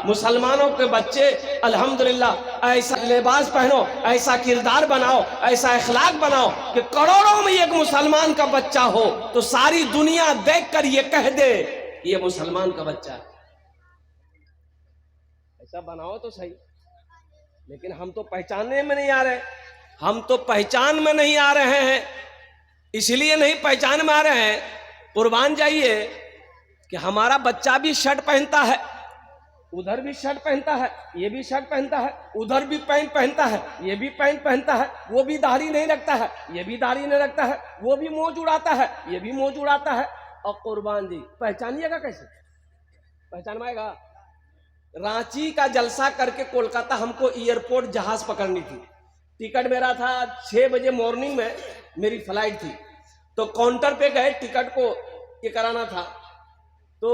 मुसलमानों के बच्चे अल्हम्दुलिल्लाह ऐसा लिबास पहनो, ऐसा किरदार बनाओ, ऐसा अखलाक बनाओ कि करोड़ों में एक मुसलमान का बच्चा हो तो सारी दुनिया देखकर ये कह दे ये मुसलमान का बच्चा है। ऐसा बनाओ तो सही। लेकिन हम तो पहचानने में नहीं आ रहे, हम तो पहचान में नहीं आ रहे हैं। इसलिए नहीं पहचान में आ रहे हैं, कुर्बान जाइए कि हमारा बच्चा भी शर्ट पहनता है, उधर भी शर्ट पहनता है, ये भी शर्ट पहनता है, उधर भी पैंट पहनता है, ये भी पैंट पहनता है, वो भी दाढ़ी नहीं रखता है, ये भी दाढ़ी नहीं रखता है, वो भी मौज उड़ाता है, ये भी मौज उड़ाता है। और कुर्बान जी पहचानिएगा कैसे? पहचान पाएगा? रांची का जलसा करके कोलकाता हमको एयरपोर्ट जहाज पकड़नी थी। टिकट मेरा था 6 बजे मॉर्निंग में, मेरी फ्लाइट थी। तो काउंटर पे गए, टिकट को ये कराना था। तो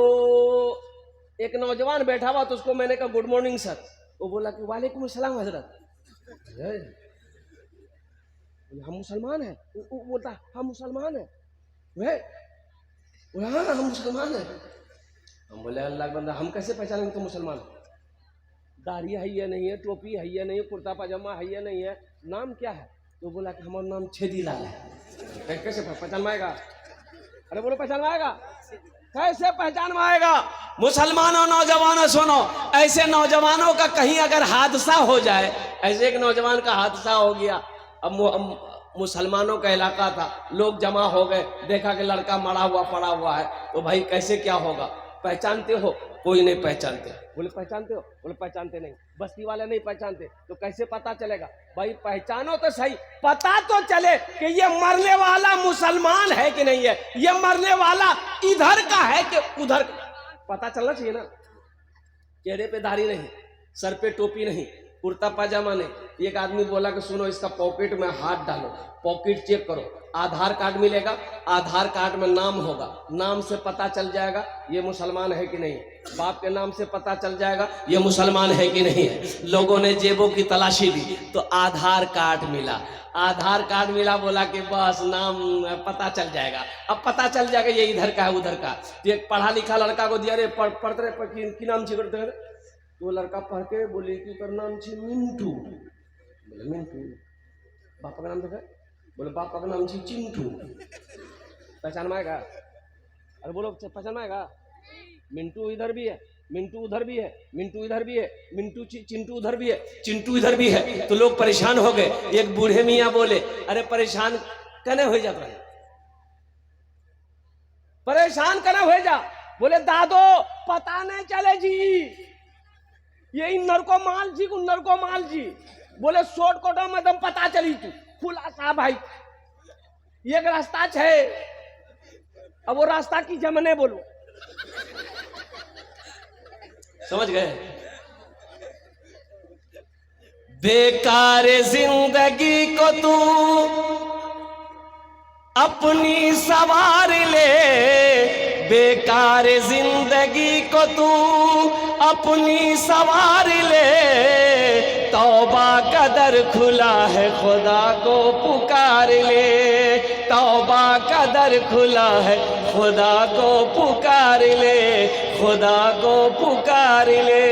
एक नौजवान बैठा हुआ, तो उसको मैंने कहा गुड मॉर्निंग सर। वो बोला कि वालेकुम अस्सलाम हजरत। हम मुसलमान हैं? वो बोलता हम मुसलमान हैं। हाँ हम मुसलमान हैं। हम बोले अल्लाह बंदा हम कैसे पहचानेंगे तो मुसलमान? दाढ़ी है या नहीं है, टोपी है या नहीं है, कुर्ता पाजामा है या नहीं है, नाम क्या है? तो बोला कि हमारा नाम छेदीलाल है। कैसे पहचान पाएगा? अरे बोलो पहचान पाएगा? कैसे पहचान पाएगा? मुसलमानों नौजवानों सुनो, ऐसे नौजवानों का कहीं अगर हादसा हो जाए, ऐसे एक नौजवान का हादसा हो गया, अब मुसलमानों का इलाका था, लोग जमा हो गए, देखा कि लड़का मरा हुआ पड़ा हुआ है, तो भाई कैसे क्या होगा? पहचानते हो? कोई नहीं पहचानते। बोले पहचानते हो? बोले पहचानते नहीं। बस्ती वाले नहीं पहचानते। तो कैसे पता चलेगा? भाई पहचानो तो सही, पता तो चले कि ये मरने वाला मुसलमान है कि नहीं है, ये मरने वाला इधर का है कि उधर का, पता चलना चाहिए ना। चेहरे पे दाढ़ी नहीं, सर पे टोपी नहीं, कुर्ता पाजामा नहीं। एक आदमी बोला कि सुनो इसका पॉकेट में हाथ डालो, पॉकेट चेक करो, आधार कार्ड मिलेगा, आधार कार्ड में नाम होगा, नाम से पता चल जाएगा ये मुसलमान है कि नहीं। बाप के नाम से पता चल जाएगा ये मुसलमान है कि नहीं है। लोगों ने जेबों की तलाशी ली तो आधार कार्ड मिला, आधार कार्ड मिला, बोला कि बस नाम पता चल जाएगा। अब पता चल जाएगा ये इधर का है उधर का। तो एक पढ़ा लिखा लड़का को दिया, रे पढ़ते की नाम छी करते? तो लड़का पढ़ के बोले कि कर नाम छी मिंटू। बोले मिंटू। बापा का नाम देखा? बोले पापा का नाम चिंटू। पहचान में आएगा? अरे बोलो पहचान में आएगा? मिंटू इधर भी है, मिंटू उधर भी है, मिंटू इधर भी है, मिंटू चिंटू उधर भी है, चिंटू इधर भी है। तो लोग परेशान हो गए। एक बूढ़े मियाँ बोले अरे परेशान कने हो जाता है, परेशान कने हो जा। बोले दादो पता नहीं चले जी, ये इन्नर को माल जी उन्नर को माल जी। बोले शॉर्ट कोटा में दम पता चली तू खुला सा भाई एक रास्ता है। अब वो रास्ता की जमने बोलो, समझ गए? बेकार जिंदगी को तू अपनी सवार ले, बेकार जिंदगी को तू अपनी सवार ले। तौबा का दर खुला है खुदा को पुकार ले, तौबा का दर खुला है खुदा को पुकार ले, खुदा को पुकार ले।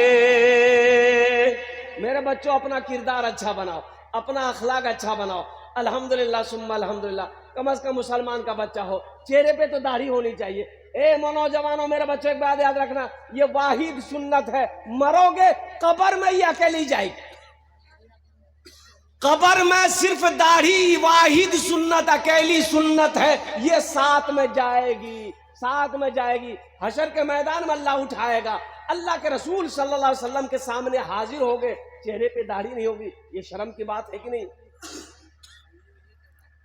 मेरे बच्चों अपना किरदार अच्छा बनाओ, अपना अखलाक अच्छा बनाओ। अल्हम्दुलिल्लाह सुम्मा अल्हम्दुलिल्लाह, कम से कम मुसलमान का बच्चा हो, चेहरे पे तो दाढ़ी होनी चाहिए। ए नौजवानों मेरे बच्चों एक बात याद रखना, ये वाहिद सुन्नत है, मरोगे कब्र में ही अकेली जाएगी। कब्र में सिर्फ दाढ़ी वाहिद सुन्नत, अकेली सुन्नत है, ये साथ में जाएगी, साथ में जाएगी। हशर के मैदान में अल्लाह उठाएगा, अल्लाह के रसूल सल्लल्लाहु अलैहि वसल्लम के सामने हाजिर होगे, चेहरे पे दाढ़ी नहीं होगी। ये शर्म की बात है कि नहीं?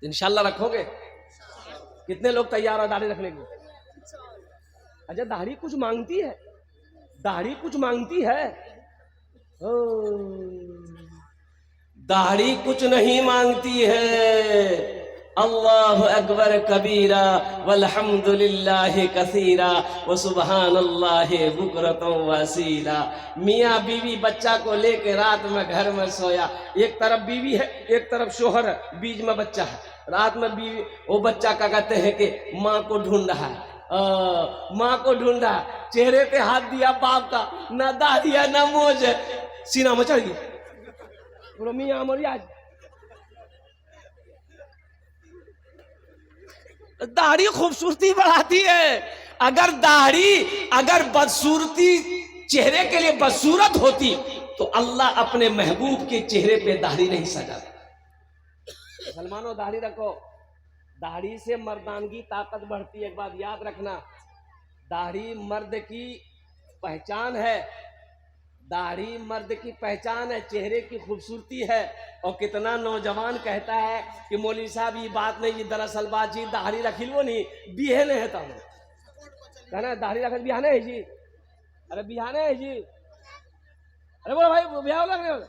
इंशाल्लाह रखोगे? कितने लोग तैयार हो दाढ़ी रखने के? अच्छा दाढ़ी कुछ मांगती है, दाढ़ी कुछ मांगती है। दाढ़ी कुछ नहीं मांगती है। अल्लाहु अकबर कबीरा वल्हम्दुलिल्लाहि कसीरा व सुबहानल्लाहि बुकरतन वसीला। मियाँ बीवी बच्चा को लेके रात में घर में सोया, एक तरफ बीवी है एक तरफ शोहर है, बीच में बच्चा है। रात में बीवी वो बच्चा क्या कहते हैं कि माँ को ढूंढ रहा है, माँ को ढूंढा, चेहरे पे हाथ दिया बाप का, ना दाढ़ी है ना मोज है, सीना में चढ़ गई। बोलो मियाँ मरी आज। दाढ़ी खूबसूरती बढ़ाती है। अगर दाढ़ी अगर बदसूरती चेहरे के लिए बदसूरत होती तो अल्लाह अपने महबूब के चेहरे पे दाढ़ी नहीं सजाता। मुसलमानों दाढ़ी रखो, दाढ़ी से मर्दानगी ताकत बढ़ती है। एक बात याद रखना, दाढ़ी मर्द की पहचान है, दाढ़ी मर्द की पहचान है, चेहरे की खूबसूरती है। और कितना नौजवान कहता है कि मौलवी साहब ये बात नहीं, ये दरअसल बात जी दाढ़ी रखी लो नहीं बिहे नहीं है, तब कहना दाढ़ी रख बिहाने है जी, अरे बिहाने है जी, अरे बोलो भाई बिहाव लगने वाला।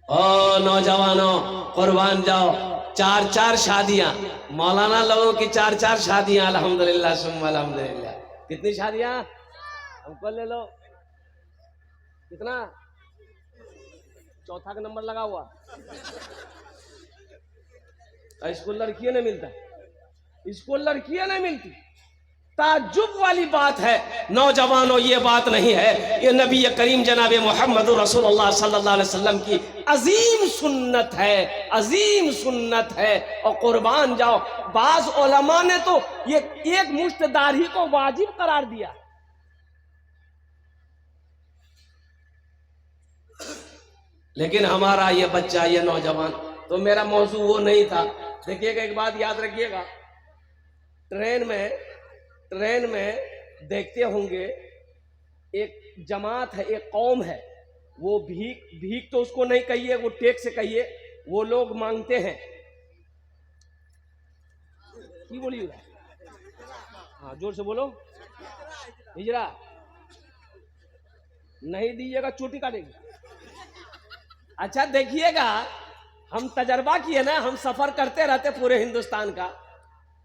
ओ नौजवानों कुर्बान जाओ, 4-4 शादियां, मौलाना लोगों की 4-4 शादियां, अल्हम्दुलिल्लाह सुम्मा अल्हम्दुलिल्लाह। कितनी शादियां हमको ले लो, कितना, चौथा का नंबर लगा हुआ। इसको लड़कियां नहीं मिलता, इसको लड़कियां नहीं मिलती। ताज्जुब वाली बात है नौजवानों, ये बात नहीं है, ये नबी करीम जनाब मोहम्मद रसूलुल्लाह सल्लल्लाहु अलैहि वसल्लम की अजीम सुन्नत है, अजीम सुन्नत है। और कुर्बान जाओ, बाज उलमा ने तो ये एक मुश्त दाढ़ी को वाजिब करार दिया। लेकिन हमारा ये बच्चा, ये नौजवान, तो मेरा मौजू वो नहीं था। देखिएगा, एक बात याद रखिएगा, ट्रेन में देखते होंगे एक जमात है, एक कौम है, वो भीख तो उसको नहीं कहिए, वो टेक से कहिए, वो लोग मांगते हैं। की बोलिए, हाँ जोर से बोलो, हिजरा नहीं दीजिएगा चोटी काटेगी। अच्छा देखिएगा, हम तजर्बा किए ना, हम सफर करते रहते पूरे हिंदुस्तान का,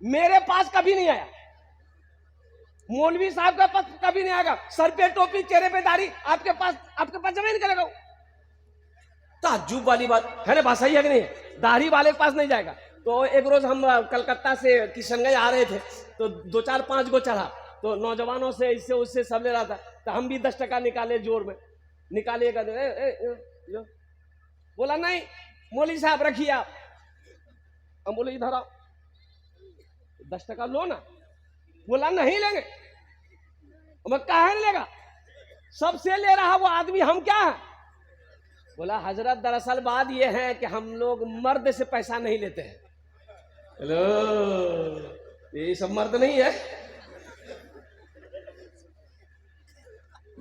मेरे पास कभी नहीं आया, मौलवी साहब का पास कभी नहीं आएगा, सर पे टोपी चेहरे पे दाढ़ी, आपके पास जमा नहीं करेगा। ताज्जुब वाली बात है ना, बात सही है कि नहीं, दाढ़ी वाले के पास नहीं जाएगा। तो एक रोज हम कलकत्ता से किशनगंज आ रहे थे, तो 2-4-5 गो चढ़ा, तो नौजवानों से इससे उससे सब ले रहा था, तो हम भी 10 टका निकाले, जोर में निकालिएगा, बोला नहीं मौलवी साहब रखिए आप। हम बोले इधर आओ, 10 टका लो ना, बोला नहीं लेंगे। मैं कहा नहीं लेगा, सबसे ले रहा वो आदमी, हम क्या है। बोला हजरत दरअसल बात ये है कि हम लोग मर्द से पैसा नहीं लेते हैं। हेलो, ये सब मर्द नहीं है।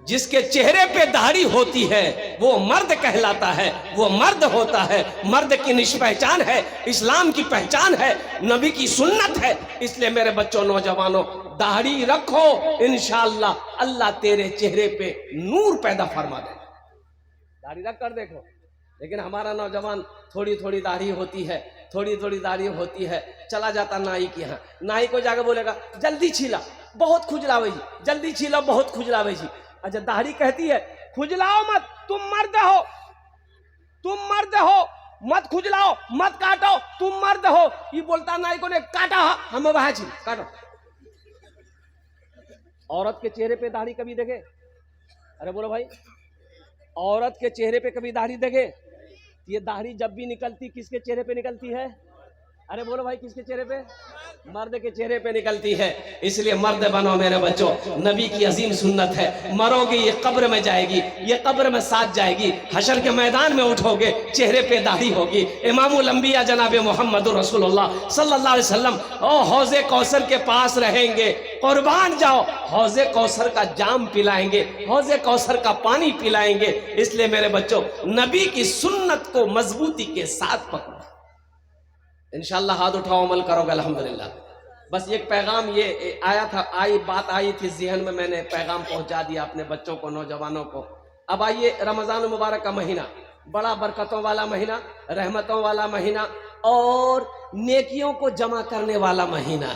जिसके चेहरे पे दाढ़ी होती है वो मर्द कहलाता है, वो मर्द होता है, मर्द की निष्पहचान है, इस्लाम की पहचान है, नबी की सुन्नत है। इसलिए मेरे बच्चों नौजवानों, दाढ़ी रखो, इंशाअल्लाह अल्लाह तेरे चेहरे पे नूर पैदा फरमा दे। दाढ़ी रख कर देखो। लेकिन हमारा नौजवान थोड़ी थोड़ी दाढ़ी होती है, थोड़ी थोड़ी दाढ़ी होती है, चला जाता नाई के यहाँ, नाई को जाकर बोलेगा जल्दी छीला, बहुत खुजलावे जी, जल्दी छीला, बहुत खुजलावे जी। अच्छा दाढ़ी कहती है खुजलाओ मत, तुम मर्द हो, तुम मर्द हो, मत खुजलाओ, मत काटो, तुम मर्द हो। ये बोलता नाई को ने काटा, हम वहां छी काटो। औरत के चेहरे पे दाढ़ी कभी देखे? अरे बोलो भाई, औरत के चेहरे पे कभी दाढ़ी देखे? ये दाढ़ी जब भी निकलती किसके चेहरे पे निकलती है? अरे बोलो भाई, किसके चेहरे पे? मर्द के चेहरे पे निकलती है। इसलिए मर्द बनो मेरे बच्चों, नबी की अजीम सुन्नत है। मरोगे ये कब्र में जाएगी, ये कब्र में साथ जाएगी, हशर के मैदान में उठोगे चेहरे पे दाढ़ी होगी। इमामुल अंबिया जनाब मोहम्मद रसूलुल्लाह सल्लल्लाहु अलैहि वसल्लम हौज़े कौसर के पास रहेंगे। कुर्बान जाओ, हौज़े कौसर का जाम पिलाएंगे, हौज़े कौसर का पानी पिलाएंगे। इसलिए मेरे बच्चों, नबी की सुन्नत को मजबूती के साथ पकड़ो, इंशाअल्लाह हाथ उठाओ, अमल करोगे अल्हम्दुलिल्लाह। बस एक पैगाम ये आया था, बात आई थी ज़हन में, मैंने पैगाम पहुंचा दिया अपने बच्चों को, नौजवानों को। अब आइए, रमज़ान मुबारक का महीना बड़ा बरकतों वाला महीना, रहमतों वाला महीना और नेकियों को जमा करने वाला महीना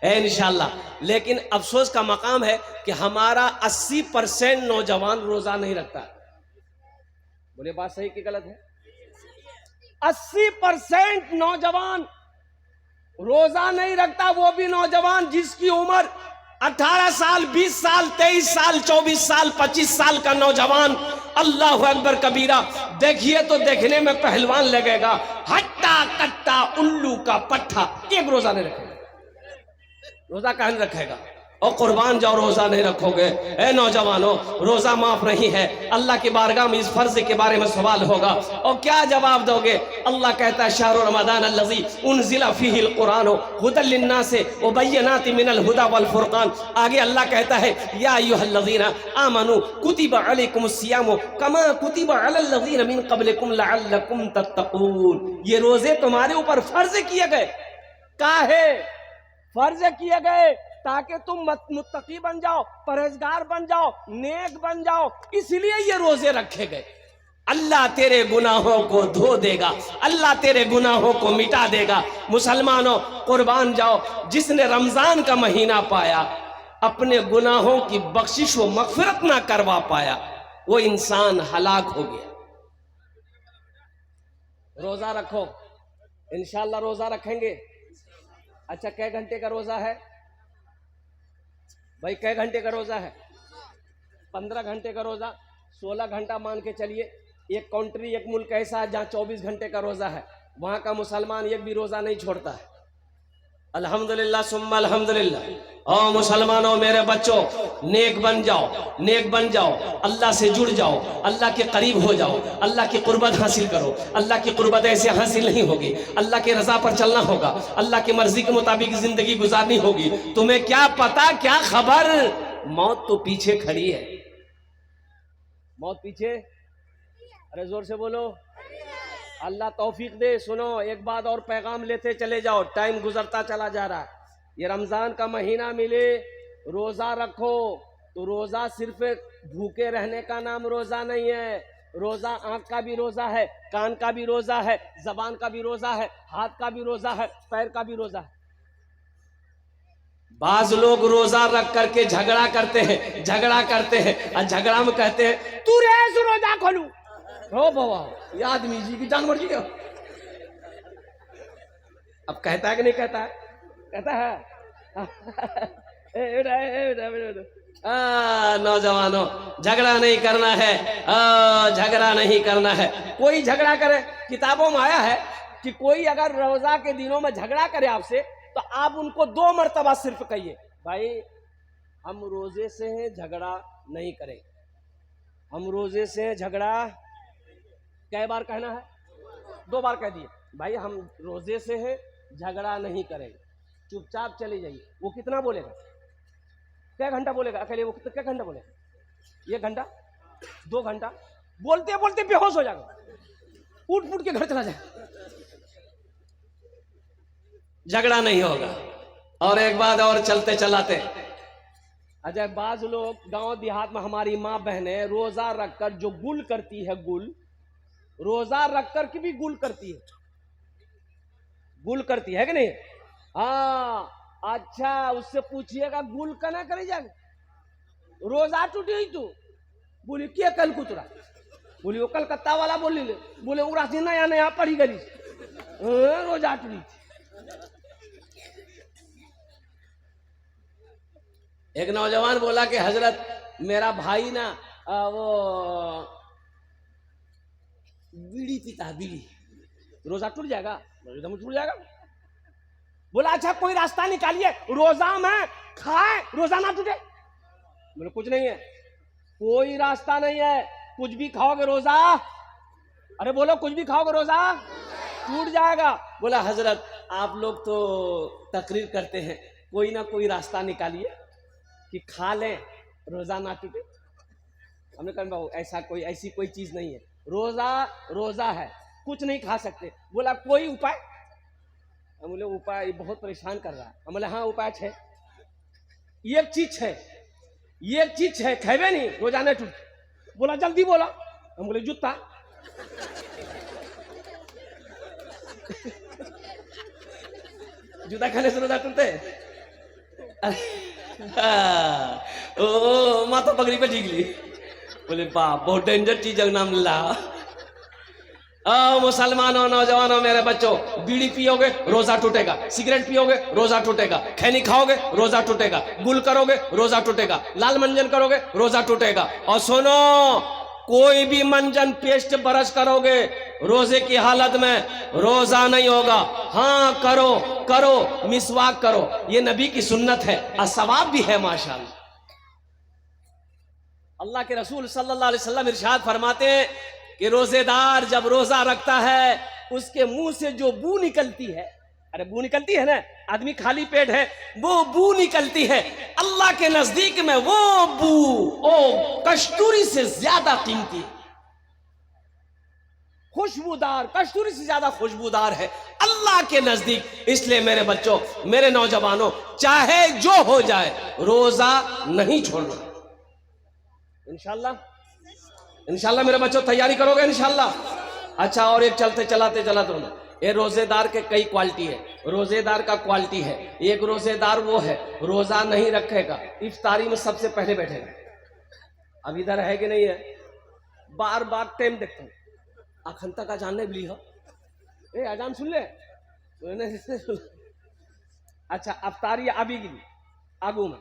है इंशाअल्लाह। लेकिन अफसोस का मकाम है कि हमारा 80% नौजवान रोज़ा नहीं रखता। बोले बात सही कि गलत है? 80% नौजवान रोजा नहीं रखता वो भी नौजवान जिसकी उम्र 18 साल, 20 साल, 23 साल, 24 साल, 25 साल का नौजवान, अल्लाह अकबर कबीरा, देखिए तो देखने में पहलवान लगेगा, हट्टा कट्टा उल्लू का पट्टा, एक रोजा नहीं रखेगा। रोजा कहाँ नहीं रखेगा? और कुर्बान जाओ रोजा नहीं रखोगे। ए नौजवानों, रोजा माफ नहीं है। अल्लाह की बारगाह में इस फर्ज के बारे में सवाल होगा और क्या जवाब दोगे? अल्लाह कहता है शाहरु रमज़ान अल्लज़ी उनज़िला फ़ीहिल कुरान हुदल लिन्नास व बय्यनातिन मिनल हुदा वल फुरक़ान। आगे अल्लाह कहता है या अय्युहल्लज़ीना आमनू कुतिबा अलैकुमुस सियाम कमा कुतिबा अलल लज़ीना मिन क़ब्लिकुम लअल्लकुम तत्तक़ून। ये रोजे तुम्हारे ऊपर फर्ज किए गए। काहे फर्ज किए गए? ताकि तुम मुत्तकी बन जाओ, परहेजगार बन जाओ, नेक बन जाओ, इसलिए ये रोजे रखे गए। अल्लाह तेरे गुनाहों को धो देगा, अल्लाह तेरे गुनाहों को मिटा देगा। मुसलमानों, कुर्बान जाओ, जिसने रमजान का महीना पाया, अपने गुनाहों की बख्शिश व मगफिरत ना करवा पाया, वो इंसान हलाक हो गया। रोजा रखो, इंशाअल्लाह रोजा रखेंगे। अच्छा, कै घंटे का रोजा है भाई? कै घंटे का रोजा है? 15 घंटे का रोजा, 16 घंटा मान के चलिए। एक कंट्री, एक मुल्क ऐसा है जहाँ 24 घंटे का रोजा है, वहाँ का मुसलमान एक भी रोजा नहीं छोड़ता है। अल्हम्दुलिल्लाह सुम्मा अल्हम्दुलिल्लाह। ओ मुसलमानों, मेरे बच्चों, नेक बन जाओ, नेक बन जाओ, अल्लाह से जुड़ जाओ, अल्लाह के करीब हो जाओ, अल्लाह की कुर्बत हासिल करो। अल्लाह की कुर्बत ऐसे हासिल नहीं होगी, अल्लाह के रजा पर चलना होगा, अल्लाह की मर्जी के मुताबिक जिंदगी गुजारनी होगी। तुम्हें क्या पता, क्या खबर, मौत तो पीछे खड़ी है। मौत पीछे, अरे जोर से बोलो, अल्लाह तौफीक दे। सुनो, एक बात और पैगाम लेते चले जाओ, टाइम गुजरता चला जा रहा है। ये रमजान का महीना मिले, रोजा रखो। तो रोजा सिर्फ भूखे रहने का नाम रोजा नहीं है। रोजा आंख का भी रोजा है, कान का भी रोजा है, जबान का भी रोजा है, हाथ का भी रोजा है, पैर का भी रोजा है। बाज लोग रोजा रख करके झगड़ा करते हैं, झगड़ा करते हैं और झगड़ा में कहते हैं तू रेस रोजा खोलू। हो बाबा, ये आदमी जी की जानवर जी। अब कहता है कि नहीं कहता है? कहता है। नौजवानों, झगड़ा नहीं करना है, झगड़ा नहीं करना है। कोई झगड़ा करे, किताबों में आया है कि कोई अगर रोजा के दिनों में झगड़ा करे आपसे, तो आप उनको 2 मरतबा सिर्फ कहिए, भाई हम रोजे से हैं, झगड़ा नहीं करें। हम रोजे से झगड़ा कै बार कहना है? 2 बार कह दिए, भाई हम रोजे से हैं, झगड़ा नहीं करेंगे, चुपचाप चले जाइए। वो कितना बोलेगा? क्या घंटा बोलेगा अकेले? वो क्या घंटा बोलेगा? 1 घंटा, 2 घंटा, बोलते बोलते बेहोश हो जाएगा, उठ फुट के घर चला जाए। झगड़ा नहीं होगा। और एक बात और चलते चलाते, अजय बाज लोग गांव देहात में, हमारी माँ बहनें रोजा रखकर जो गुल करती है, गुल रोजा रखकर की भी गुल करती है, गुल करती है कि नहीं? हाँ, अच्छा, उससे पूछिएगा गुल कना करे जाए, रोजा टूटी हुई तू? बोली क्या कल कुतरा? बोली वो कलकत्ता वाला बोली ले, बोले उरा नया नया पढ़ी गली रोजा टूटी। एक नौजवान बोला कि हजरत, मेरा भाई ना वो बीड़ी पीता है, बीड़ी, रोजा टूट जाएगा? एकदम टूट जाएगा। बोला अच्छा कोई रास्ता निकालिए, रोजा में खाए, रोजा ना टूटे। बोले कुछ नहीं है, कोई रास्ता नहीं है, कुछ भी खाओगे रोजा, अरे बोलो कुछ भी खाओगे रोजा टूट जाएगा। बोला हजरत आप लोग तो तकरीर करते हैं, कोई ना कोई रास्ता निकालिए कि खा लें, रोजा ना टूटे। हमने कहा ऐसा कोई, ऐसी कोई चीज नहीं है, रोजा रोजा है, कुछ नहीं खा सकते। बोला कोई उपाय? हम बोले उपाय बहुत परेशान कर रहा है। हम बोले हाँ उपाय है, एक चीज है, एक चीज है, खेबे नहीं रोजा नहीं टूट। बोला जल्दी बोला। हम बोले जूता। जूता खाने से रोजा टूटते? ओ माथा पगड़ी पे ठीक ली। बोले बाप बहुत डेंजर चीज नाम ला। मुसलमानों, नौजवानों, मेरे बच्चों, बीड़ी पियोगे रोजा टूटेगा, सिगरेट पियोगे रोजा टूटेगा, खैनी खाओगे रोजा टूटेगा, गुल करोगे रोजा टूटेगा, लाल मंजन करोगे रोजा टूटेगा। और सुनो, कोई भी मंजन पेस्ट ब्रश करोगे रोजे की हालत में रोजा नहीं होगा। हाँ करो करो, मिसवाक करो, ये नबी की सुन्नत है और सवाब भी है माशाअल्लाह। अल्लाह के रसूल सल्लल्लाहु अलैहि वसल्लम इरशाद फरमाते हैं कि रोजेदार जब रोजा रखता है उसके मुंह से जो बू निकलती है, अरे बू निकलती है ना, आदमी खाली पेट है, वो बू निकलती है, अल्लाह के नजदीक में वो बू ओ कस्तूरी से ज्यादा कीमती, खुशबूदार, कस्तूरी से ज्यादा खुशबूदार है अल्लाह के नजदीक। इसलिए मेरे बच्चों, मेरे नौजवानों, चाहे जो हो जाए रोजा नहीं छोड़ना। इंशाल्लाह इंशाल्लाह मेरे बच्चों तैयारी करोगे इंशाल्लाह। अच्छा, और एक चलते चलाते ये रोजेदार के कई क्वालिटी है। रोजेदार का क्वालिटी है, एक रोजेदार वो है रोजा नहीं रखेगा, इफ्तारी में सबसे पहले बैठेगा। अब इधर है कि नहीं है, बार बार टाइम देखता हूँ, अखंता का जानने भी हो ए अजान सुन ले। अच्छा, अफ्तारी अभी गिरी आगू में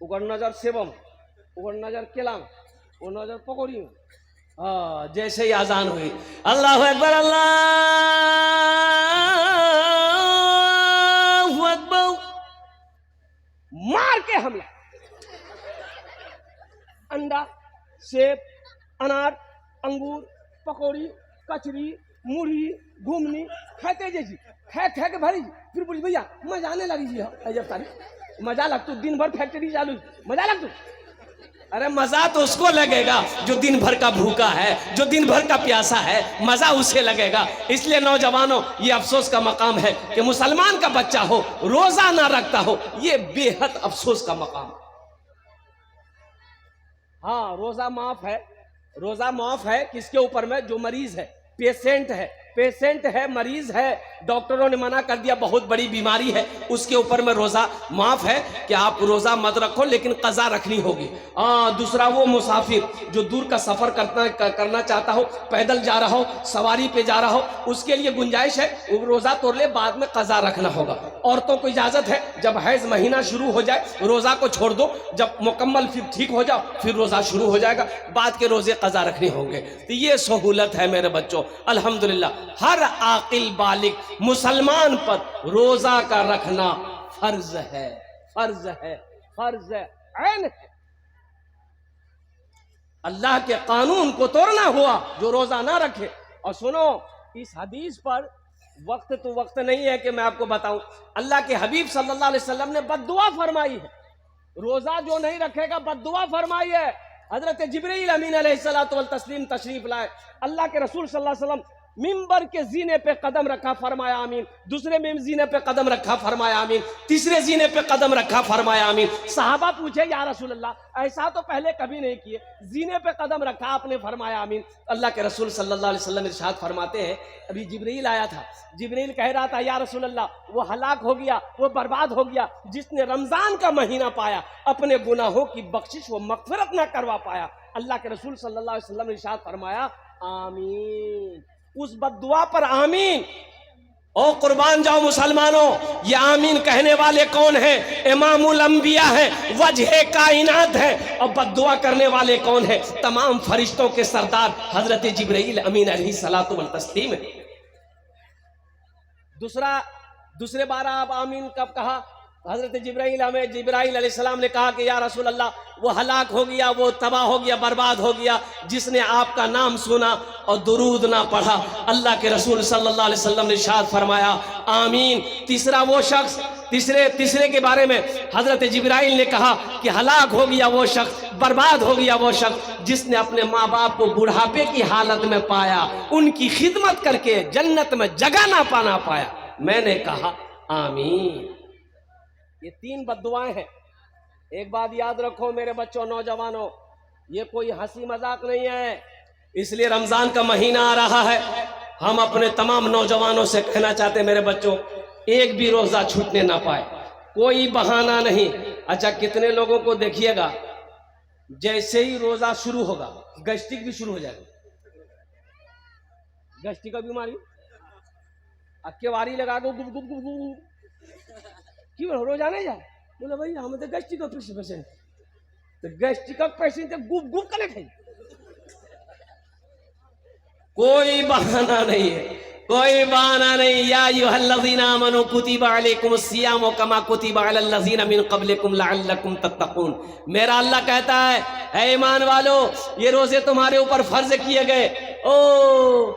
उगर नजर सेवा में, उगर नजर केला में, वो नजर पकौड़ी में। जैसे ही आजान हुई अल्लाहु अकबर अल्लाहु अकबर, मार के हमला, अंडा, सेब, अनार, अंगूर, पकौड़ी, कचरी, मुरही, घूमनी खाते जैसी खै के भरी। फिर बोली भैया मजा आने लगी जी। जब तारीख मजा लग तू, दिन भर फैक्ट्री चालू, मजा लग तू। अरे मजा तो उसको लगेगा जो दिन भर का भूखा है, जो दिन भर का प्यासा है, मजा उसे लगेगा। इसलिए नौजवानों, ये अफसोस का मकाम है कि मुसलमान का बच्चा हो रोजा ना रखता हो, ये बेहद अफसोस का मकाम। हाँ, रोजा माफ है, रोजा माफ है किसके ऊपर में? जो मरीज है, पेशेंट है, पेशेंट है, मरीज है, डॉक्टरों ने मना कर दिया, बहुत बड़ी बीमारी है, उसके ऊपर में रोजा माफ है कि आप रोजा मत रखो, लेकिन कजा रखनी होगी। दूसरा, वो मुसाफिर जो दूर का सफर करना चाहता हो, पैदल जा रहा हो, सवारी पे जा रहा हो, उसके लिए गुंजाइश है, वो रोजा तोड़ ले, बाद में कजा रखना होगा। औरतों को इजाजत है, जब हैज महीना शुरू हो जाए रोजा को छोड़ दो, जब मुकम्मल फिर ठीक हो जाओ फिर रोजा शुरू हो जाएगा, बाद के रोजे कजा रखने होंगे। तो ये सहूलत है मेरे बच्चों अल्हम्दुलिल्लाह। हर आकिल बालिग मुसलमान पर रोजा का रखना फर्ज है, फर्ज है, फर्ज है, ऐन है। अल्लाह के कानून को तोड़ना हुआ जो रोजा ना रखे। और सुनो, इस हदीस पर वक्त तो वक्त नहीं है कि मैं आपको बताऊं, अल्लाह के हबीब सल्लल्लाहु अलैहि वसल्लम ने बद्दुआ फरमाई है, रोजा जो नहीं रखेगा बद्दुआ फरमाई है। हजरत जिब्रील अमीन अलैहिस्सलातु वल तस्लीम तशरीफ लाए, अल्लाह के रसूल सल्लल्लाहु अलैहि वसल्लम मिंबर के जीने पे कदम रखा, फरमाया आमीन। दूसरे में जीने पे कदम रखा, फरमाया आमीन। तीसरे जीने पे कदम रखा, फरमाया आमीन। सहाबा पूछे, या रसूल अल्लाह ऐसा तो पहले कभी नहीं किए, जीने पे कदम रखा आपने, फरमाया आमीन। अल्लाह के रसूल सल्लल्लाहु अलैहि वसल्लम इरशाद फरमाते हैं, अभी जिब्रील आया था, जिब्रील कह रहा था, या रसूल अल्लाह वो हलाक हो गया, वो बर्बाद हो गया जिसने रमजान का महीना पाया, अपने गुनाहों की बख्शिश वो मगफिरत ना करवा पाया। अल्लाह के रसूल सल्लल्लाहु अलैहि वसल्लम ने इरशाद फरमाया, आमीन। उस बद्दुआ पर आमीन। ओ कुर्बान जाओ मुसलमानों, ये आमीन कहने वाले कौन हैं? इमामुल अंबिया है, वजह कायनात है। और बद्दुआ करने वाले कौन है? तमाम फरिश्तों के सरदार हजरत जिब्रील अमीन अलैहिस्सलातु वल तस्लीम। दूसरे बार आप आमीन कब कहा? हजरत जिब्राइल अलैहिस्सलाम ने कहा कि या रसूल अल्लाह वो हलाक हो गया, वो तबाह हो गया, बर्बाद हो गया जिसने आपका नाम सुना और दुरूद ना पढ़ा। अल्लाह के रसूल सल्लल्लाहु अलैहि वसल्लम ने इरशाद फरमाया, आमीन। तीसरा वो शख्स, तीसरे के बारे में हजरत जिब्राइल ने कहा कि हलाक हो गया वो शख्स, बर्बाद हो गया वो शख्स जिसने अपने माँ बाप को बुढ़ापे की हालत में पाया, उनकी खिदमत करके जन्नत में जगह ना पाना पाया। मैंने कहा आमीन। ये 3 बद्दुआएं हैं। एक बात याद रखो मेरे बच्चों, नौजवानों, ये कोई हंसी मजाक नहीं है। इसलिए रमजान का महीना आ रहा है, हम अपने तमाम नौजवानों से कहना चाहते हैं, मेरे बच्चों, एक भी रोजा छूटने ना पाए, कोई बहाना नहीं। अच्छा, कितने लोगों को देखिएगा जैसे ही रोजा शुरू होगा गैस्ट्रिक भी शुरू हो जाएगा। गैस्ट्रिक का बीमारी केवारी लगा दो गुप गुप गुप गुप, क्यों रोजाना जाए? बोले भाई हम तो गैस्ट्रिक का पेशेंट, तो गैस्ट्रिक का पेशेंट गुप गुप कने खाई। कोई बहाना नहीं है, कोई बहाना नहीं। या अय्युहल्लज़ीना आमनू कुतिबा अलैकुमुस सियामु कमा कुतिबा अलल लज़ीना मिन क़ब्लिकुम लअल्लकुम तत्तक़ून। मेरा अल्लाह कहता है, ऐ ईमान वालो, ये रोजे तुम्हारे ऊपर फर्ज किए गए। ओ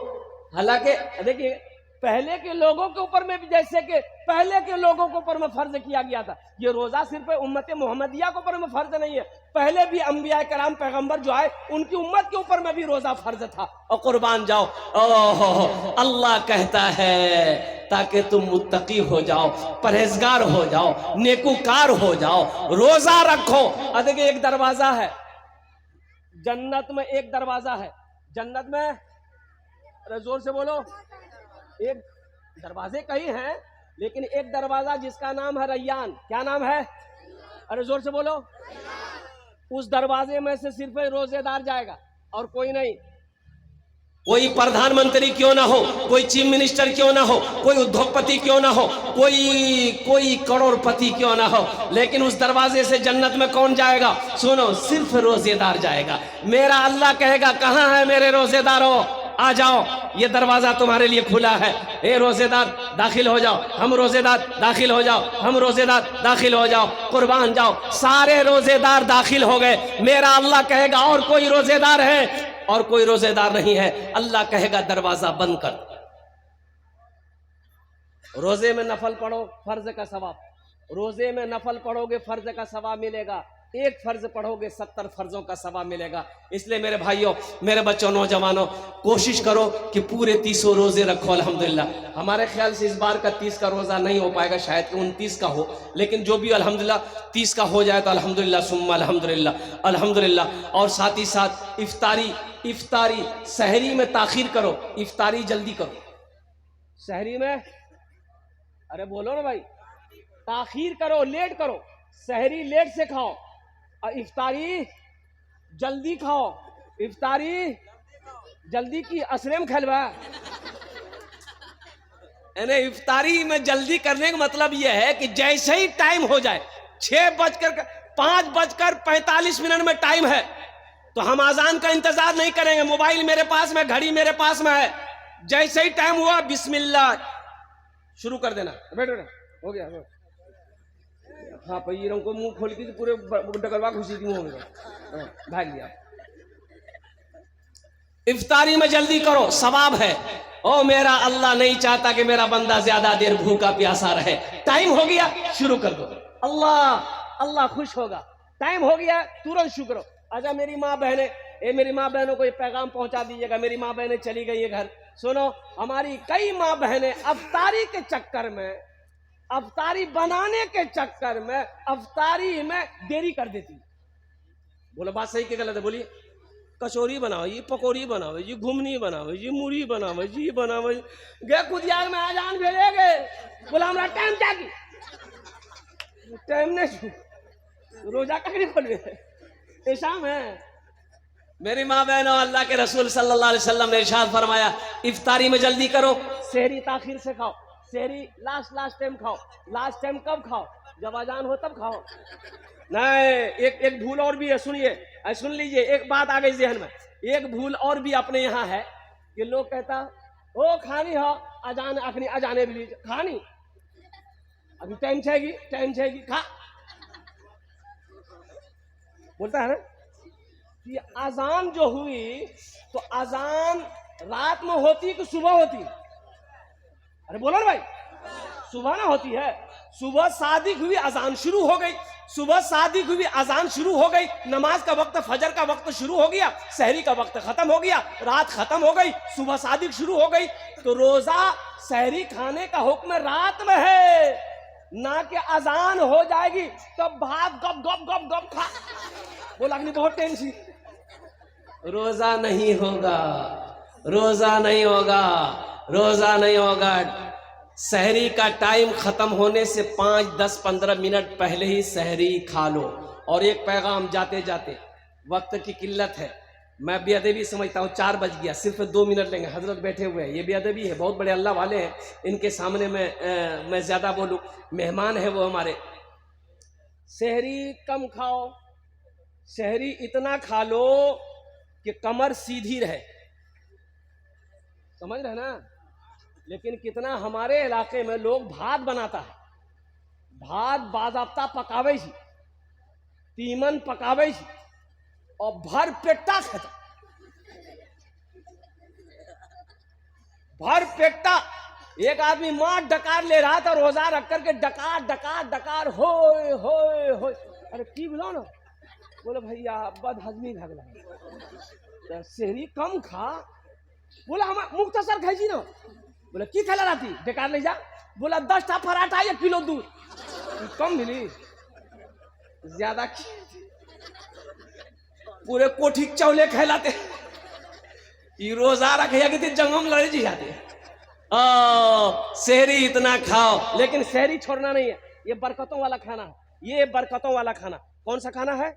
हालांकि देखिए पहले के लोगों के ऊपर में भी, जैसे कि पहले के लोगों के ऊपर में फर्ज किया गया था, ये रोजा सिर्फ उम्मत मोहम्मदिया के ऊपर में फर्ज नहीं है, पहले भी अंबिया कराम पैगंबर जो आए उनकी उम्मत के ऊपर में भी रोजा फर्ज था। और कुर्बान जाओ। ओह अल्लाह कहता है ताकि तुम मुत्तकी हो जाओ, परहेजगार हो जाओ, नेकूकार हो जाओ, रोजा रखो। देखिए एक दरवाजा है जन्नत में, एक दरवाजा है जन्नत में, अरे जोर से बोलो। एक दरवाजे कई हैं, लेकिन एक दरवाजा जिसका नाम है रैयान। क्या नाम है? अरे जोर से बोलो। उस दरवाजे में से सिर्फ रोजेदार जाएगा और कोई नहीं। कोई प्रधानमंत्री क्यों ना हो, कोई चीफ मिनिस्टर क्यों ना हो, कोई उद्योगपति क्यों ना हो, कोई करोड़पति क्यों ना हो, लेकिन उस दरवाजे से जन्नत में कौन जाएगा? सुनो, सिर्फ रोजेदार जाएगा। मेरा अल्लाह कहेगा कहां है मेरे रोजेदारों, आ जाओ, ये दरवाजा तुम्हारे लिए खुला है। ए रोजेदार दाखिल हो जाओ, हम रोजेदार दाखिल हो जाओ, हम रोजेदार दाखिल हो जाओ, कुर्बान जाओ। सारे रोजेदार दाखिल हो गए। मेरा अल्लाह कहेगा और कोई रोजेदार है? और कोई रोजेदार नहीं है। अल्लाह कहेगा दरवाजा बंद कर। रोजे में नफल पढ़ो, फर्ज का सवाब। रोजे में नफल पढ़ोगे फर्ज का सवाब मिलेगा, एक फर्ज पढ़ोगे 70 फर्जों का सवाब मिलेगा। इसलिए मेरे भाइयों, मेरे बच्चों, नौजवानों, कोशिश करो कि पूरे 30 रोजे रखो। अल्हम्दुलिल्लाह हमारे ख्याल से इस बार का 30 का रोजा नहीं हो पाएगा, शायद कि 29 का हो, लेकिन जो भी अल्हम्दुलिल्लाह 30 का हो जाए तो अल्हम्दुलिल्लाह सुम्मा अल्हम्दुलिल्लाह अल्हम्दुलिल्लाह। और साथ ही साथ इफ्तारी सहरी में ताखीर करो, इफ्तारी जल्दी करो। सहरी में अरे बोलो ना भाई, ताखीर करो, लेट करो। सहरी लेट से खाओ और इफ्तारी जल्दी खाओ। इफ्तारी जल्दी की असरेम खलवा। यानी इफ्तारी में जल्दी करने का मतलब यह है कि जैसे ही टाइम हो जाए, 5:45 में टाइम है, तो हम अजान का इंतजार नहीं करेंगे। मोबाइल मेरे पास में, घड़ी मेरे पास में है, जैसे ही टाइम हुआ बिस्मिल्लाह शुरू कर देना। बैठो, हो गया। हाँ पैरों को मुंह खोल के पूरे डगरवा घुसी थी मुंह में, भाग लिया। इफ्तारी में जल्दी करो, सवाब है। ओ मेरा अल्लाह नहीं चाहता कि मेरा बंदा ज्यादा देर भूखा प्यासा रहे। टाइम हो गया, शुरू कर दो। अल्लाह खुश होगा। टाइम हो गया, तुरंत शुरू करो। अच्छा मेरी माँ बहने, मेरी माँ बहनों को ये पैगाम पहुंचा दीजिएगा। मेरी माँ बहनें चली गई है घर। सुनो, हमारी कई माँ बहनें अफ्तारी के चक्कर में, अफ्तारी बनाने के चक्कर में अफ्तारी में देरी कर देती। बोलो बात सही कि गलत है? बोलिए। कचौरी बनाओ जी, पकौड़ी बनाओ जी, घुमनी बनाओ जी, मुड़ी बनाओ जी, बनाओ जी। गे कुदियार में आजान भेजेगे, बोला हमारा टाइम जागी, टाइम नहीं, रोजा कहीं खोले, ऐसा है। मेरी माँ बहनों, अल्लाह के रसूल सल्लल्लाहु अलैहि वसल्लम ने इरशाद फरमाया, इफ्तारी में जल्दी करो, सहरी ताखीर से खाओ। सहरी लास्ट टाइम खाओ। लास्ट टाइम कब खाओ? जब अजान हो तब खाओ। नहीं, एक भूल और भी है, सुनिए, सुन लीजिए। एक बात आ गई जहन में, एक भूल और भी अपने यहाँ है कि लोग कहता ओ खानी हो अजान, अखनी अजाने भी खानी, अभी टाइम छेगी खा, बोलता है ना कि अजान जो हुई तो अजान रात में होती कि सुबह होती? अरे बोलो ना भाई, सुबह ना होती है। सुबह सादिक हुई, अजान शुरू हो गई। सुबह सादिक हुई, अजान शुरू हो गई, नमाज का वक्त, फजर का वक्त शुरू हो गया, सहरी का वक्त खत्म हो गया, रात खत्म हो गई, सुबह सादिक शुरू हो गई। तो रोजा सहरी खाने का हुक्म रात में है, ना कि अजान हो जाएगी तब भात गप गप गप गप खा। बोला कि बहुत टेंशन, रोजा नहीं होगा, रोजा नहीं होगा, रोजा नहीं होगा। सहरी का टाइम खत्म होने से 5, 10, 15 मिनट पहले ही सहरी खा लो। और एक पैगाम जाते जाते, वक्त की किल्लत है, मैं बेअदबी समझता हूँ 4 बज गया, सिर्फ 2 मिनट लेंगे, हजरत बैठे हुए हैं, ये बेअदबी है, बहुत बड़े अल्लाह वाले हैं, इनके सामने मैं ज़्यादा बोलूँ, मेहमान है वो हमारे। सहरी कम खाओ, सहरी इतना खा लो कि कमर सीधी रहे, समझ रहे ना। लेकिन कितना हमारे इलाके में लोग भात बनाता है, भात बाज़ाब्ता पकावे छी, तीमन पकावे छी और भर पेटा खाता, भर पेटा। एक आदमी मार डकार ले रहा था रोजा रख करके, डकार डकार डकार, होय होय होय। अरे की बोलो ना, बोले भैया बदहजमी भगला, तो सहरी कम खा। बोला हम मुख्तसर खाई ना, बोले की खा रहा थी, बेकार ले जा। बोला 10 टा पराठा 1 किलो दूध, कम मिली ज्यादा पूरे कोठी चौले खैलाते, ये रोजा रखे कि जंगम लड़े जी जाते। सहरी इतना खाओ, लेकिन सहरी छोड़ना नहीं है, ये बरकतों वाला खाना है, ये बरकतों वाला खाना। कौन सा खाना है?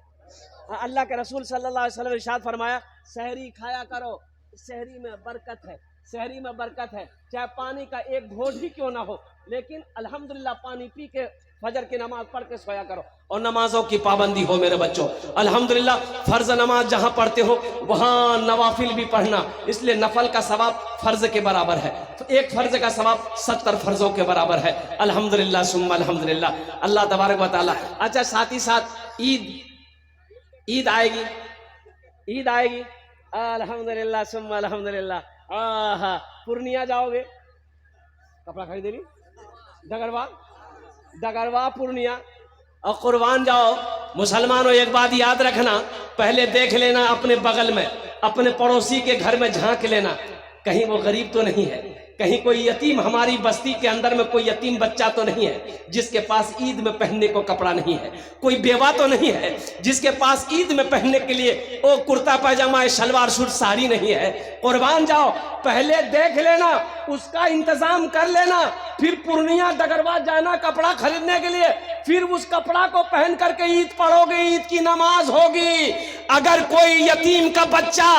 अल्लाह के रसूल सल्लल्लाहु अलैहि वसल्लम ने इरशाद फरमाया, सहरी खाया करो, सहरी में बरकत है, सहरी में बरकत है। चाहे पानी का एक घोट ही क्यों ना हो, लेकिन अल्हम्दुलिल्लाह पानी पी के फजर की नमाज पढ़ के सोया करो, और नमाजों की पाबंदी हो मेरे बच्चों। अल्हम्दुलिल्लाह फर्ज नमाज जहां पढ़ते हो वहां नवाफिल भी पढ़ना, इसलिए नफल का सवाब फर्ज के बराबर है, तो एक फर्ज का सवाब 70 फर्जों के बराबर है। अल्हम्दुलिल्लाह सुम्मा अल्हम्दुलिल्लाह, अल्लाह तबारक व तआला। अच्छा, साथ ही साथ ईद आएगी, ईद आएगी, अल्हम्दुलिल्लाह सुम्मा अल्हम्दुलिल्लाह। पूर्णिया जाओगे, कपड़ा खरीदे ली, डगरवा पूर्णिया, और कुर्बान जाओ। मुसलमानों एक बात याद रखना, पहले देख लेना अपने बगल में, अपने पड़ोसी के घर में झांक लेना, कहीं वो गरीब तो नहीं है, कहीं कोई यतीम, हमारी बस्ती के अंदर में कोई यतीम बच्चा तो नहीं है जिसके पास ईद में पहनने को कपड़ा नहीं है, कोई बेवा तो नहीं है जिसके पास ईद में पहनने के लिए वो कुर्ता पैजामा शलवार सूट साड़ी नहीं है। कुर्बान जाओ, पहले देख लेना, उसका इंतजाम कर लेना, फिर पूर्णिया डगरवा जाना कपड़ा खरीदने के लिए, फिर उस कपड़ा को पहन करके ईद पढ़ोगे, ईद की नमाज होगी। अगर कोई यतीम का बच्चा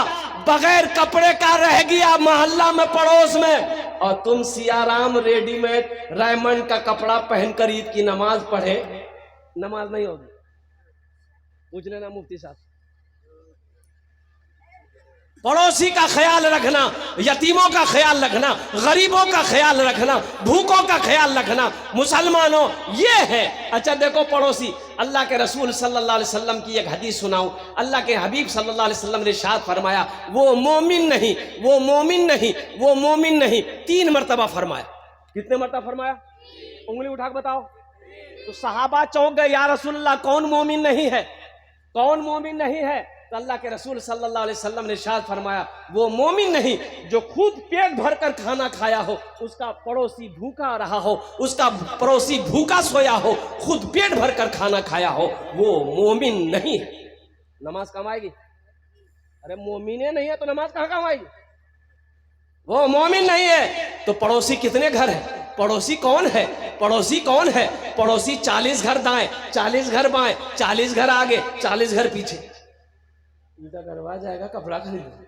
बगैर कपड़े का रह गया मोहल्ला में पड़ोस में, और तुम सियाराम रेडीमेड रायमंड का कपड़ा पहनकर ईद की नमाज पढ़े, नमाज नहीं होगी। पूछ लेना मुफ्ती साहब। पड़ोसी का ख्याल रखना, यतीमों का ख्याल रखना, गरीबों का ख्याल रखना, भूखों का ख्याल रखना, मुसलमानों ये है। अच्छा देखो पड़ोसी, अल्लाह के रसूल सल्लल्लाहु अलैहि वसल्लम की एक हदीस सुनाऊं। अल्लाह के हबीब सल्लल्लाहु अलैहि वसल्लम ने इरशाद फरमाया, वो मोमिन नहीं, वो मोमिन नहीं, वो मोमिन नहीं, 3 मरतबा फरमाया। कितने मरतबा फरमाया? उंगली उठा के बताओ। तो सहाबा चौंक गए, या रसूलल्लाह कौन मोमिन नहीं है, कौन मोमिन नहीं है? तो अल्लाह के रसूल सल्लल्लाहु अलैहि वसल्लम ने इरशाद फरमाया, वो मोमिन नहीं जो खुद पेट भरकर खाना खाया हो, उसका पड़ोसी भूखा रहा हो, उसका पड़ोसी भूखा सोया हो, खुद पेट भरकर खाना खाया हो, वो मोमिन नहीं है। नमाज कमाएगी? अरे मोमिने नहीं है तो नमाज कहाँ कमाएगी? वो मोमिन नहीं है। तो पड़ोसी कितने घर है? पड़ोसी कौन है? पड़ोसी कौन है? पड़ोसी 40 घर दाएं, 40 घर बाएं, 40 घर आगे, 40 घर पीछे। उल्टा करवा जाएगा कपड़ा खरीद।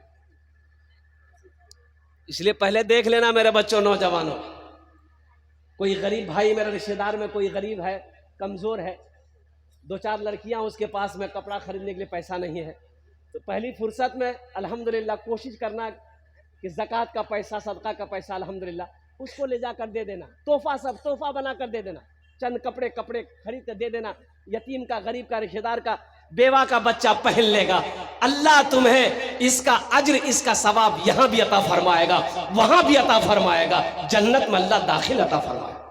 इसलिए पहले देख लेना मेरे बच्चों, नौजवानों, कोई गरीब भाई मेरे रिश्तेदार में कोई गरीब है, कमजोर है, 2-4 लड़कियां उसके पास में कपड़ा खरीदने के लिए पैसा नहीं है, तो पहली फुर्सत में अल्हम्दुलिल्लाह कोशिश करना कि ज़कात का पैसा, सदका का पैसा अल्हम्दुलिल्लाह उसको ले जाकर दे देना, तोहफा, सब तोहफा बना कर दे देना, चंद कपड़े खरीद कर दे देना। यतीम का, गरीब का, रिश्तेदार का, बेवा का बच्चा पहन लेगा, अल्लाह तुम्हें इसका अज्र, इसका सवाब यहां भी अता फरमाएगा, वहां भी अता फरमाएगा, जन्नत में अल्लाह दाखिल अता फरमाएगा।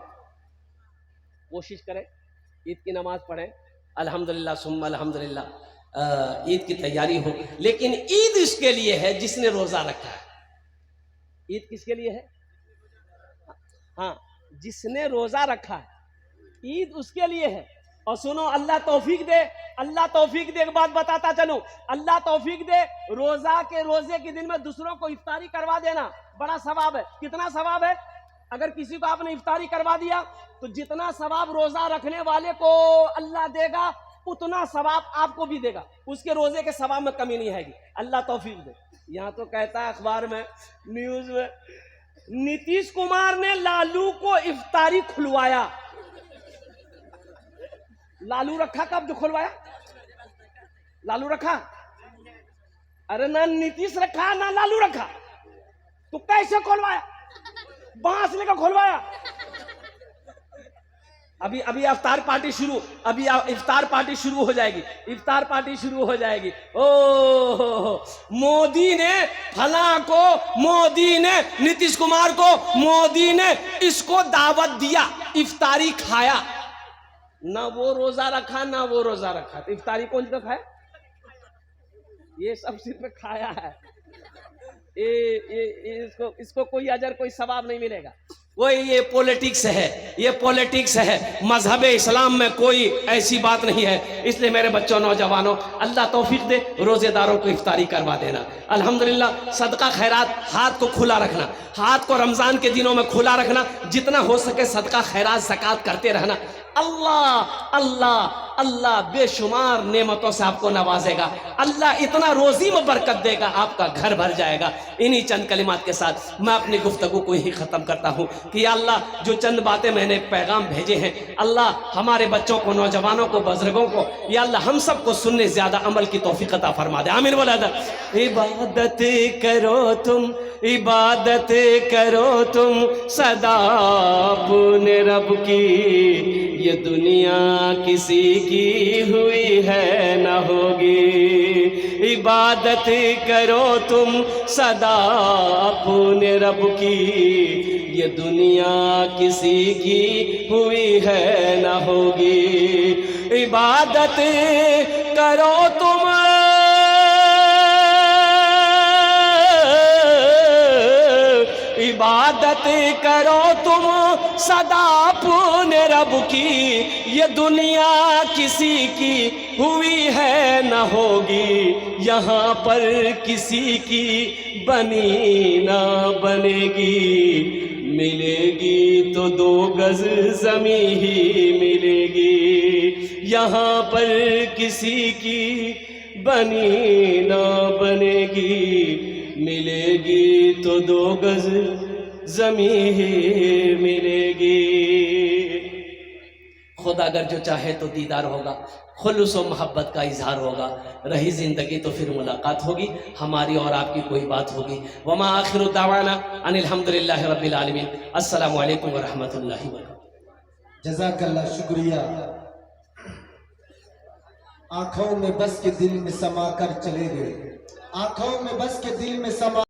कोशिश करें, ईद की नमाज पढ़ें, अल्हम्दुलिल्लाह सुम्मा अल्हम्दुलिल्लाह, ईद की तैयारी हो। लेकिन ईद इसके लिए है जिसने रोजा रखा है। ईद किसके लिए है? हाँ, जिसने रोजा रखा है, ईद उसके लिए है। और सुनो, अल्लाह तौफीक दे, अल्लाह तौफीक दे, एक बात बताता चलूं, अल्लाह तौफीक दे, रोजे के दिन में दूसरों को इफ्तारी करवा देना बड़ा सवाब है। कितना सवाब है? अगर किसी को आपने इफ्तारी करवा दिया तो जितना सवाब रोजा रखने वाले को अल्लाह देगा उतना सवाब आपको भी देगा, उसके रोजे के सवाब में कमी नहीं आएगी। अल्लाह तौफीक दे। यहाँ तो कहता है अखबार में, न्यूज में, नीतीश कुमार ने लालू को इफ्तारी खुलवाया। लालू रखा कब जो खुलवाया? लालू रखा? अरे ना नीतीश रखा ना लालू रखा, तो कैसे खुलवाया? बांस लेकर खुलवाया। अभी इफ्तार पार्टी शुरू, अभी इफ्तार पार्टी शुरू हो जाएगी, इफ्तार पार्टी शुरू हो जाएगी। ओ मोदी ने फला को, मोदी ने नीतीश कुमार को, मोदी ने इसको दावत दिया, इफ्तारी खाया, ना वो रोजा रखा ना वो रोजा रखा, तो इफ्तारी कौन सा खाया? ये सब सिर्फ खाया है। इसको कोई अजर कोई सवाब नहीं मिलेगा। वो ये पॉलिटिक्स है, ये पॉलिटिक्स है। मजहब इस्लाम में कोई ऐसी बात नहीं है। इसलिए मेरे बच्चों, नौजवानों, अल्लाह तौफीक दे, रोजेदारों को इफ्तारी करवा देना। अल्हम्दुलिल्लाह, सदका खैरात, हाथ को खुला रखना, हाथ को रमजान के दिनों में खुला रखना, जितना हो सके सदका खैरात ज़कात करते रहना। अल्लाह अल्लाह अल्लाह बेशुमार नेमतों से आपको नवाजेगा। अल्लाह इतना रोजी में बरकत देगा, आपका घर भर जाएगा। इन्हीं चंद कलिमात के साथ मैं अपनी गुफ्तगू को ही ख़त्म करता हूँ कि या अल्लाह, जो चंद बातें मैंने पैगाम भेजे हैं, अल्लाह हमारे बच्चों को, नौजवानों को, बुजुर्गों को, या अल्लाह हम सबको सुनने ज़्यादा अमल की तौफीक अता फरमा दे। आमीन बोला था। इबादत करो तुम, इबादत करो तुम सदा अपने रब की, ये दुनिया किसी की हुई है न होगी। इबादत करो तुम सदा अपने रब की, ये दुनिया किसी की हुई है न होगी। इबादत करो तुम, इबादत करो तुम सदा अपने रब की, ये दुनिया किसी की हुई है न होगी। यहाँ पर किसी की बनी ना बनेगी, मिलेगी तो 2 गज ज़मीं ही मिलेगी। यहाँ पर किसी की बनी ना बनेगी, मिलेगी तो 2 गज ज़मीं ही मिलेगी। खुदा अगर जो चाहे तो दीदार होगा, खुलूस व मोहब्बत का इजहार होगा। रही ज़िंदगी तो फिर मुलाकात होगी, हमारी और आपकी कोई बात होगी। वमा आखिरु दावाना अनिल हम्दुलिल्लाहि रब्बिल आलमीन। अस्सलामु अलैकुम व रहमतुल्लाहि व बरकातुहू। जज़ाकल्लाह, शुक्रिया। आँखों में बस के दिल में समा कर चले गए, आँखों में बस के दिल में समा